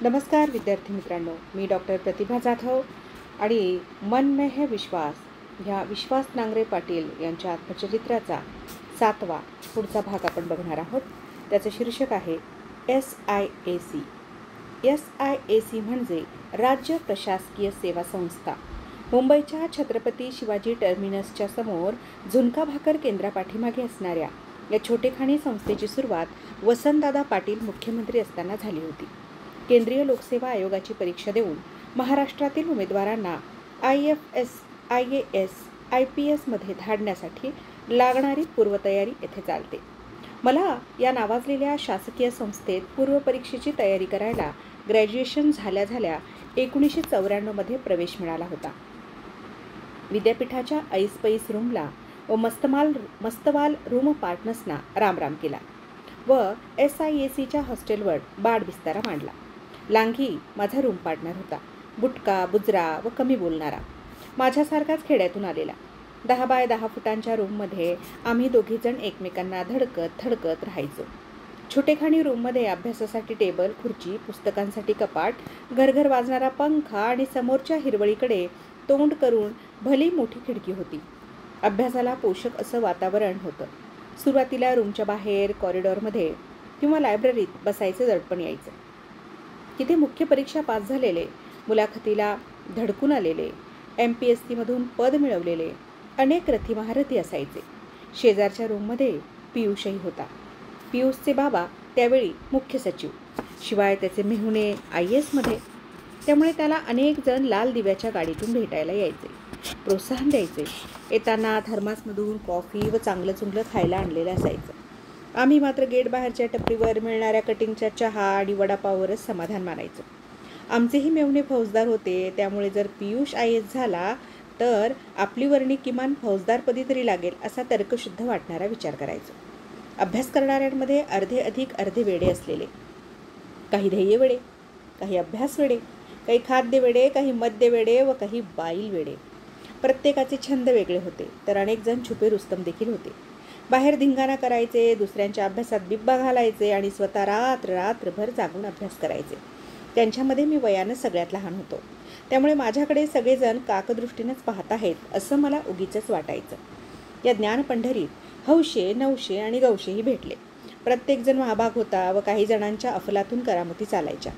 नमस्कार विद्यार्थी मित्रांनो, मी डॉक्टर प्रतिभा जाधव आणि मन में है विश्वास ह्या विश्वास नांगरे पाटील यांच्या आत्मचरित्राचा 7वा पुढचा भाग आपण बघणार आहोत. त्याचं शीर्षक आहे SIAC. SIAC म्हणजे राज्य प्रशासकीय सेवा संस्था. मुंबईच्या छत्रपती शिवाजी टर्मिनसच्या समोर झुणका भाकर केंद्रापाठीमागे असणाऱ्या या छोटेखानी संस्थेची सुरुवात वसंतदादा पाटील मुख्यमंत्री असताना झाली होती. केंद्रीय लोकसेवा आयोगाची परीक्षा देऊन महाराष्ट्रातील उमेदवारांना IFS, IAS, IPS मध्ये धाडण्यासाठी लागणारी पूर्वतयारी येथे चालते. मला या नावाजलेल्या शासकीय संस्थेत पूर्वपरीक्षेची तयारी करायला ग्रॅज्युएशन झाल्या 1994 मध्ये प्रवेश मिळाला होता. विद्यापीठाच्या ऐसपैस रूमला व मस्तवाल रूम पार्टनर्सना रामराम केला व SIACच्या हॉस्टेलवर बाडबिस्तारा मांडला. लांघी माझा रूम पार्टनर होता. बुटका, बुजरा व कमी बोलणारा, माझ्यासारखाच खेड्यातून आलेला. 10 बाय 10 फुटांच्या रूममध्ये आम्ही दोघीजण एकमेकांना धडकत राहायचो. छोटेखानी रूममध्ये अभ्यासासाठी टेबल, खुर्ची, पुस्तकांसाठी कपाट, घरघर वाजणारा पंखा आणि समोरच्या हिरवळीकडे तोंड करून भली मोठी खिडकी होती. अभ्यासाला पोषक असं वातावरण होतं. सुरुवातीला रूमच्या बाहेर कॉरिडॉरमध्ये किंवा लायब्ररीत बसायचं दडपण यायचं. तिथे मुख्य परीक्षा पास झालेले, मुलाखतीला धडकून आलेले, MPSCमधून पद मिळवलेले अनेक रथी महारथी असायचे. शेजारच्या रूममध्ये पियुषही होता. पियुषचे बाबा त्यावेळी मुख्य सचिव, शिवाय त्याचे मेहुणे IASमध्ये. त्यामुळे त्याला अनेक जण लाल दिव्याच्या गाडीतून भेटायला यायचे, प्रोत्साहन द्यायचे. येताना थर्मासमधून कॉफी व चांगलं चुंगलं खायला आणलेलं असायचं. आम्ही मात्र गेट बाहेरच्या टपरीवर मिळणाऱ्या कटिंगच्या चहा आणि वडापाववरच समाधान मानायचो. आमचेही मेहुणे फौजदार होते, त्यामुळे जर पियुष IAS झाला तर आपली वर्णी किमान फौजदारपदी तरी लागेल असा तर्कशुद्ध वाटणारा विचार करायचो. अभ्यास करणाऱ्यांमध्ये अर्धे वेडे असलेले, काही ध्येय वेडे, काही अभ्यास वेडे, काही खाद्य वेडे, काही मद्य वेडे व काही बाईल वेडे. प्रत्येकाचे छंद वेगळे होते, तर अनेक जण छुपे रुस्तम देखील होते. बाहेर धिंगाणा करायचे, दुसऱ्यांच्या अभ्यासात बिब्बा घालायचे आणि स्वतः रात्रभर जागून अभ्यास करायचे. त्यांच्यामध्ये मी वयानं सगळ्यात लहान होतो, त्यामुळे माझ्याकडे सगळेजण काकदृष्टीनंच पाहत आहेत असं मला उगीचच वाटायचं. या ज्ञानपंढरीत हौशे, नवशे आणि गौशेही भेटले. प्रत्येकजण महाभाग होता व काही जणांच्या अफलातून करामती चालायच्या.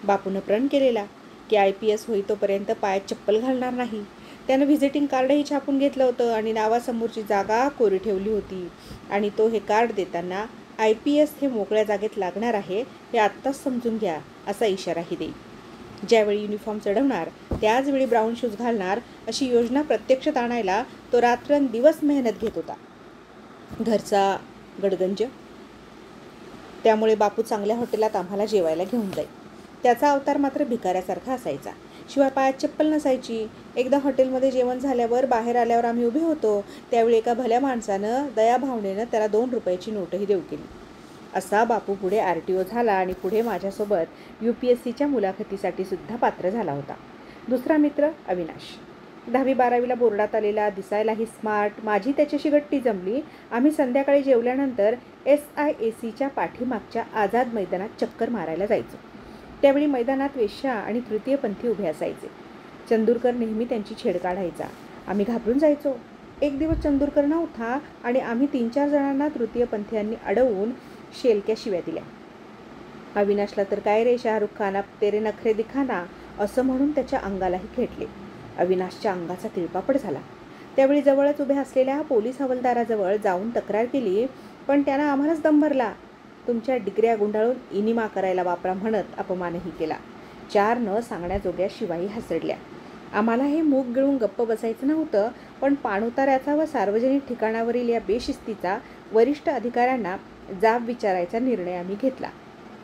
बापूनं प्रण केलेला की IPS होई तोपर्यंत पायात चप्पल घालणार नाही. त्यानं व्हिजिटिंग कार्डही छापून घेतलं होतं आणि नावासमोरची जागा कोरी ठेवली होती आणि तो हे कार्ड देताना IPS हे मोकळ्या जागेत लागणार आहे हे आत्ताच समजून घ्या असा इशाराही देईल. ज्यावेळी युनिफॉर्म चढवणार त्याचवेळी ब्राऊन शूज घालणार अशी योजना प्रत्यक्षात आणायला तो रात्रंदिवस मेहनत घेत होता. घरचा गडगंज, त्यामुळे बापू चांगल्या हॉटेलात आम्हाला जेवायला घेऊन जाई. त्याचा अवतार मात्र भिकाऱ्यासारखा असायचा. शिवाय पायात चप्पल नसायची. एकदा हॉटेलमध्ये जेवण झाल्यावर बाहेर आल्यावर आम्ही उभे होतो, त्यावेळी एका भल्या माणसानं दयाभावनेनं त्याला 2 रुपयाची नोटही देऊ केली. असा बापू पुढे RTO झाला आणि पुढे माझ्यासोबत UPSCच्या मुलाखतीसाठी सुद्धा पात्र झाला होता. दुसरा मित्र अविनाश, 10वी-12वीला बोर्डात आलेला, दिसायलाही स्मार्ट. माझी त्याच्याशी गट्टी जमली. आम्ही संध्याकाळी जेवल्यानंतर SIACच्या पाठीमागच्या आझाद मैदानात चक्कर मारायला जायचो. त्यावेळी मैदानात वेश्या आणि तृतीयपंथी उभे असायचे. चंदूरकर नेहमी त्यांची छेड काढायचा. आम्ही घाबरून जायचो. एक दिवस चंदूरकर नव्हता आणि आम्ही 3-4 जणांना तृतीयपंथीयांनी अडवून शेलक्या शिव्या दिल्या. अविनाशला तर काय रे शाहरुख खान, तेरे नखरे दिखाना असं म्हणून त्याच्या अंगालाही खेटले. अविनाशच्या अंगाचा तिळपापड झाला. त्यावेळी जवळच उभे असलेल्या पोलीस हवालदाराजवळ जाऊन तक्रार केली, पण त्यानं आम्हालाच दम भरला. तुमच्या डिग्र्या गुंडाळून इनिमा करायला वापरा म्हणत अपमानही केला. 4 न सांगण्याजोग्या शिवाही हसडल्या. आम्हाला हे मूग गिळून गप्प बसायचं नव्हतं, पण पाणउतार्याचा व सार्वजनिक ठिकाणावरील या बेशिस्तीचा वरिष्ठ अधिकाऱ्यांना जाब विचारायचा निर्णय आम्ही घेतला.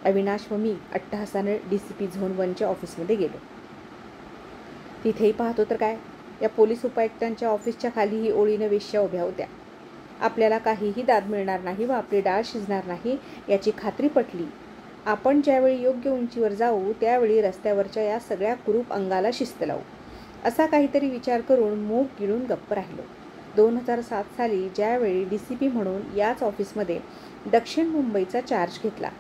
अविनाश व मी अट्टहासानं DCP झोन 1च्या ऑफिसमध्ये गेलो. तिथेही पाहतो तर काय, या पोलीस उपायुक्तांच्या ऑफिसच्या खालीही ओळीनं वेश्या उभ्या होत्या. आपल्याला काहीही दाद मिळणार नाही व आपली डाळ शिजणार नाही याची खात्री पटली. आपण ज्यावेळी योग्य उंचीवर जाऊ त्यावेळी रस्त्यावरच्या या सगळ्या कुरूप अंगाला शिस्त लावू असा काहीतरी विचार करून मूग गिळून गप्प राहिलो. 2007 साली ज्यावेळी DCP म्हणून याच ऑफिसमध्ये दक्षिण मुंबईचा चार्ज घेतला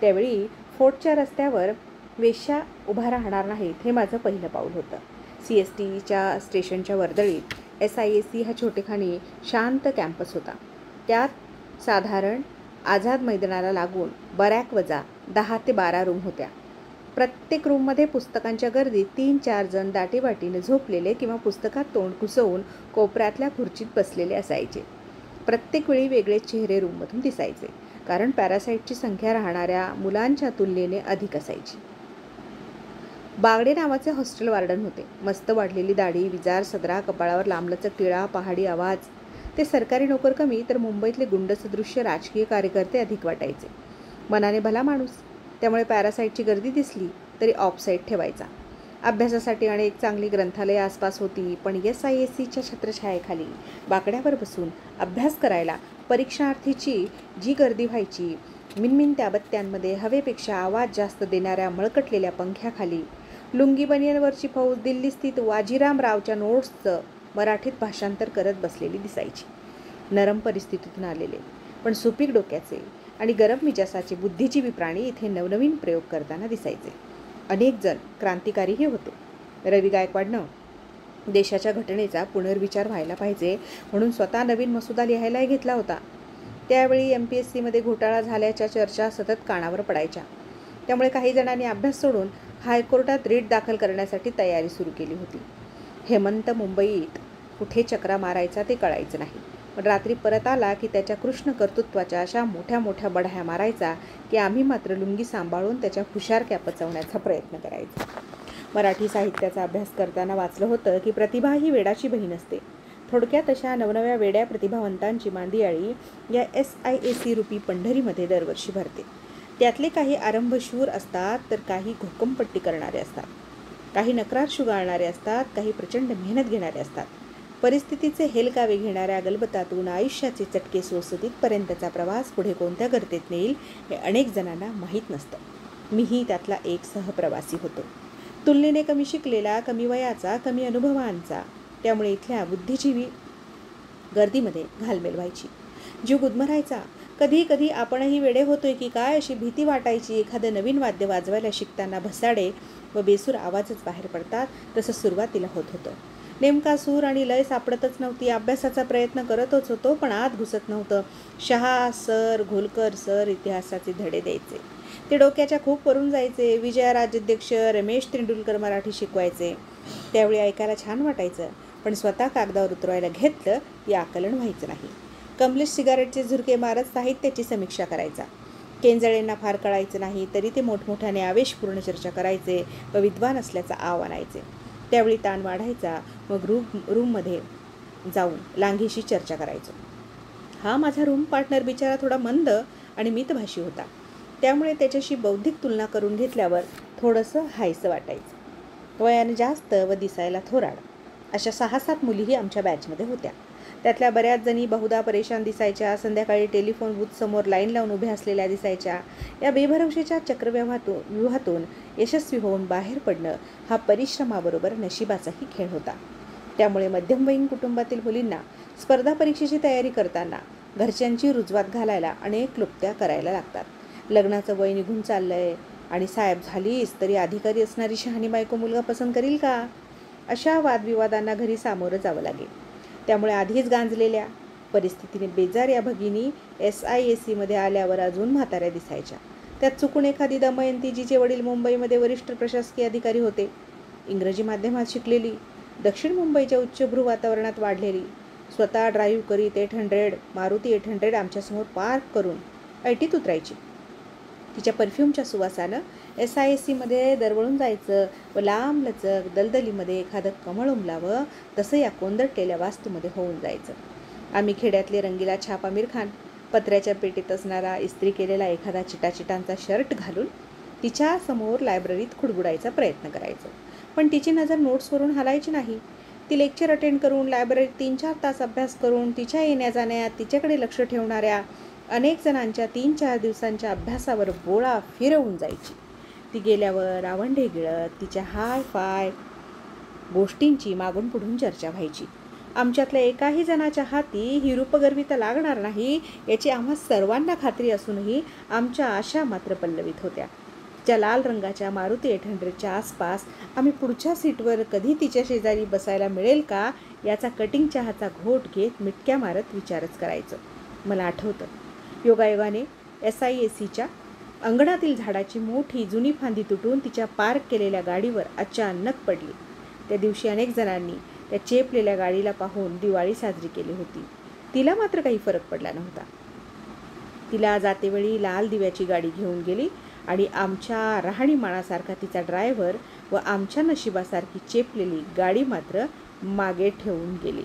त्यावेळी फोर्टच्या रस्त्यावर वेश्या उभा राहणार नाहीत हे माझं पहिलं पाऊल होतं. CSTच्या स्टेशनच्या वर्दळीत SIAC हा छोटेखानी शांत कॅम्पस होता. त्यात साधारण आझाद मैदानाला लागून बऱ्याक वजा 10 ते 12 रूम होत्या. प्रत्येक रूममध्ये पुस्तकांच्या गर्दीत 3-4 जण दाटीवाटीने झोपलेले किंवा पुस्तकात तोंड घुसवून कोपऱ्यातल्या खुर्चीत बसलेले असायचे. प्रत्येक वेळी वेगळे चेहरे रूममधून दिसायचे, कारण पॅरासाईटची संख्या राहणाऱ्या मुलांच्या तुलनेने अधिक असायची. बागडे नावाचे हॉस्टेल वॉर्डन होते. मस्त वाढलेली दाढी, विजार सदरा, कपाळावर लांबलचक टिळा, पहाडी आवाज. ते सरकारी नोकर कमी तर मुंबईतले गुंडसदृश्य राजकीय कार्यकर्ते अधिक वाटायचे. मनाने भला माणूस, त्यामुळे पॅरासाईटची गर्दी दिसली तरी ऑफसाईट ठेवायचा. अभ्यासासाठी अनेक चांगली ग्रंथालये आसपास होती, पण SIACच्या छत्रछायेखाली बाकड्यावर बसून अभ्यास करायला परीक्षार्थीची जी गर्दी व्हायची, मिनमिनत्या बत्त्यांमध्ये हवेपेक्षा आवाज जास्त देणाऱ्या मळकटलेल्या पंख्याखाली लुंगी बनियनवरची फौज दिल्लीस्थित वाजीरामरावच्या नोट्सचं मराठीत भाषांतर करत बसलेली दिसायची. नरम परिस्थितीतून आलेले पण सुपीक डोक्याचे आणि गरम मिजासाचे बुद्धिजीवी प्राणी इथे नवनवीन प्रयोग करताना दिसायचे. अनेक जण क्रांतिकारीही होते. रवी गायकवाडनं देशाच्या घटनेचा पुनर्विचार व्हायला पाहिजे म्हणून स्वतः नवीन मसुदा लिहायलाही घेतला होता. त्यावेळी MPSCमध्ये घोटाळा झाल्याच्या चर्चा सतत कानावर पडायच्या. त्यामुळे काही जणांनी अभ्यास सोडून हायकोर्टात रिट दाखल करण्यासाठी तयारी सुरू केली होती. हेमंत मुंबईत कुठे चक्रा मारायचा ते कळायचं नाही, पण रात्री परत आला की त्याच्या कृष्ण कर्तृत्वाच्या अशा मोठ्या मोठ्या बढाया मारायचा की आम्ही मात्र लुंगी सांभाळून त्याच्या हुशारक्या पचवण्याचा प्रयत्न करायचा. मराठी साहित्याचा अभ्यास करताना वाचलं होतं की प्रतिभा ही वेडाची बहीण असते. थोडक्यात अशा नवनव्या वेड्या प्रतिभावंतांची मांदियाळी या SIAC रूपी पंढरीमध्ये दरवर्षी भरते. त्यातले काही आरंभशूर असतात तर काही घोकमपट्टी करणारे असतात, काही नक्रार शुगाळणारे असतात, काही प्रचंड मेहनत घेणारे असतात. परिस्थितीचे हेलकावे घेणाऱ्या गलबतातून आयुष्याचे चटके सोसत इथपर्यंतचा प्रवास पुढे कोणत्या गर्तेत नेईल हे अनेक जणांना माहीत नसतं. मीही त्यातला एक सहप्रवासी होतो. तुलनेने कमी शिकलेला, कमी वयाचा, कमी अनुभवांचा. त्यामुळे इथल्या बुद्धिजीवी गर्दीमध्ये घालमेल व्हायची. जीव गुदमरायचा. कधी कधी आपणही वेडे होतोय की काय अशी भीती वाटायची. एखादं नवीन वाद्य वाजवायला शिकताना भसाडे व बेसूर आवाजच बाहेर पडतात तसं सुरुवातीला होत होतं. नेमका सूर आणि लय सापडतच नव्हती. अभ्यासाचा प्रयत्न करतच होतो पण आत घुसत नव्हतं. शहा सर, घोलकर सर इतिहासाचे धडे द्यायचे. ते डोक्याच्या खूप वरून जायचे. विजया राजाध्यक्ष, रमेश तेंडुलकर मराठी शिकवायचे. त्यावेळी ऐकायला छान वाटायचं, पण स्वतः कागदावर उतरवायला घेतलं की आकलन व्हायचं नाही. कमलेश सिगारेटचे झुरके मारत साहित्याची समीक्षा करायचा. केंजळेंना फार कळायचं नाही तरी ते मोठमोठ्याने आवेशपूर्ण चर्चा करायचे व विद्वान असल्याचा आव आणायचे. त्यावेळी ताण वाढायचा. मग रूममध्ये जाऊन लांघीशी चर्चा करायचो. हा माझा रूम पार्टनर बिचारा थोडा मंद आणि मितभाषी होता. त्यामुळे त्याच्याशी बौद्धिक तुलना करून घेतल्यावर थोडंसं हायसं वाटायचं. वयाने जास्त व दिसायला थोराड अशा 6-7 मुलीही आमच्या बॅचमध्ये होत्या. त्यातल्या बऱ्याच जणी बहुधा परेशान दिसायच्या. संध्याकाळी टेलिफोन बूथसमोर लाईन लावून उभ्या असलेल्या दिसायच्या. या बेभरवशीच्या चक्रव्यूहातून यशस्वी होऊन बाहेर पडणं हा परिश्रमाबरोबर नशिबाचाही खेळ होता. त्यामुळे मध्यमवयीन कुटुंबातील मुलींना स्पर्धा परीक्षेची तयारी करताना घरच्यांची रुजवात घालायला अनेक क्लुप्त्या करायला लागतात. लग्नाचं वय निघून चाललंय आणि साहेब झालीस तरी अधिकारी असणारी शहाणी बायको मुलगा पसंत करील का? अशा वादविवादांना घरी सामोरं जावं लागेल. त्यामुळे आधीच गांजलेल्या परिस्थितीने बेजार या भगिनी SIACमध्ये आल्यावर अजून म्हाताऱ्या दिसायच्या. त्यात चुकून एखादी दमयंती जिचे वडील मुंबईमध्ये वरिष्ठ प्रशासकीय अधिकारी होते. इंग्रजी माध्यमात शिकलेली, दक्षिण मुंबईच्या उच्चभ्रू वातावरणात वाढलेली, स्वतः ड्राईव्ह करीत 800 मारुती 800 आमच्यासमोर पार्क करून ऐटीत उतरायची. तिच्या परफ्यूमच्या सुवासानं SIACमध्ये दरवळून जायचं व लांबलचक दलदलीमध्ये एखादं कमळ उमलावं तसं या कोंदटलेल्या वास्तूमध्ये होऊन जायचं. आम्ही खेड्यातले रंगीला छाप आमिर खान पत्र्याच्या पेटीत असणारा इस्त्री केलेला एखादा चिटाचिटांचा शर्ट घालून तिच्या समोर लायब्ररीत खुडबुडायचा प्रयत्न करायचो. पण तिची नजर नोट्सवरून हलायची नाही. ती लेक्चर अटेंड करून लायब्ररीत 3-4 तास अभ्यास करून तिच्या येण्या जाण्यात तिच्याकडे लक्ष ठेवणाऱ्या अनेक जणांच्या 3-4 दिवसांच्या अभ्यासावर बोळा फिरवून जायची. ती गेल्यावर आवंढे गिळत तिच्या हाय फाय गोष्टींची मागून पुढून चर्चा व्हायची. आमच्यातल्या एकाही जणाच्या हाती ही रूपगर्विता लागणार नाही याची आम्हा सर्वांना खात्री असूनही आमच्या आशा मात्र पल्लवित होत्या. तिच्या लाल रंगाच्या मारुती 800च्या आसपास आम्ही पुढच्या सीटवर कधी तिच्या शेजारी बसायला मिळेल का याचा कटिंग चहाचा घोट घेत मिटक्या मारत विचारच करायचं. मला आठवतं, योगायोगाने SIACच्या अंगणातील झाडाची मोठी जुनी फांदी तुटून तिच्या पार्क केलेल्या गाडीवर अचानक पडली. त्या दिवशी अनेक जणांनी त्या चेपलेल्या गाडीला पाहून दिवाळी साजरी केली होती. तिला मात्र काही फरक पडला नव्हता. तिला जातेवेळी लाल दिव्याची गाडी घेऊन गेली आणि आमच्या राहणीमानासारखा तिचा ड्रायव्हर व आमच्या नशिबासारखी चेपलेली गाडी मात्र मागे ठेवून गेली.